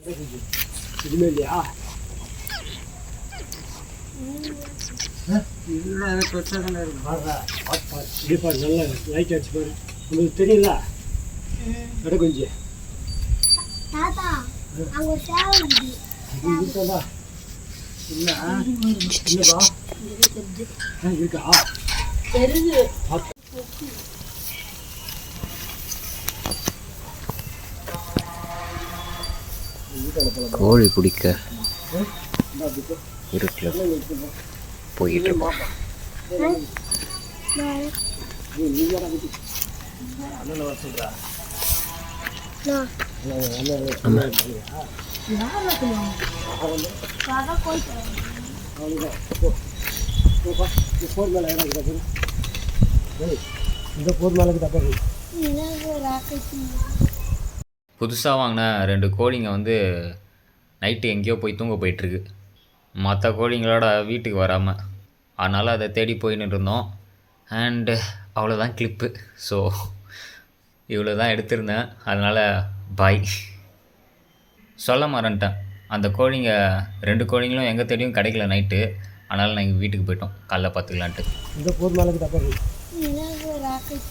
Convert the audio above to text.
இதுமே இல்லையா? இல்லை எனக்கு பிரச்சனை இருக்கும். இது பாரு, நல்லா லைட் அடிச்சு பாரு. உங்களுக்கு தெரியல கடை கொஞ்சம் தாத்தா அங்க ஒரு சேவை இருக்குது. இருக்கா? இல்லை இல்லைப்பா இருக்கா? தெரியுது. கோழி பிடிக்க இருட்டில் போயிட்டு இருக்கோம். புதுசாக வாங்கின 2 கோழிங்க வந்து நைட்டு எங்கேயோ போய் தூங்க போயிட்டுருக்கு. மற்ற கோழிங்களோட வீட்டுக்கு வராமல், அதனால் அதை தேடி போயின்னு இருந்தோம். அண்டு அவ்வளோதான் கிளிப்பு. ஸோ இவ்வளோ தான் எடுத்திருந்தேன். அதனால் பாய். சொல்ல மறந்துட்டேன், அந்த கோழிங்க 2 கோழிங்களும் எங்கே தேடியும் கிடைக்கல நைட்டு. அதனால் நாங்கள் வீட்டுக்கு போயிட்டோம், காலைல பார்த்துக்கலான்ட்டு. இந்த போர் மேலே ராக்கெட்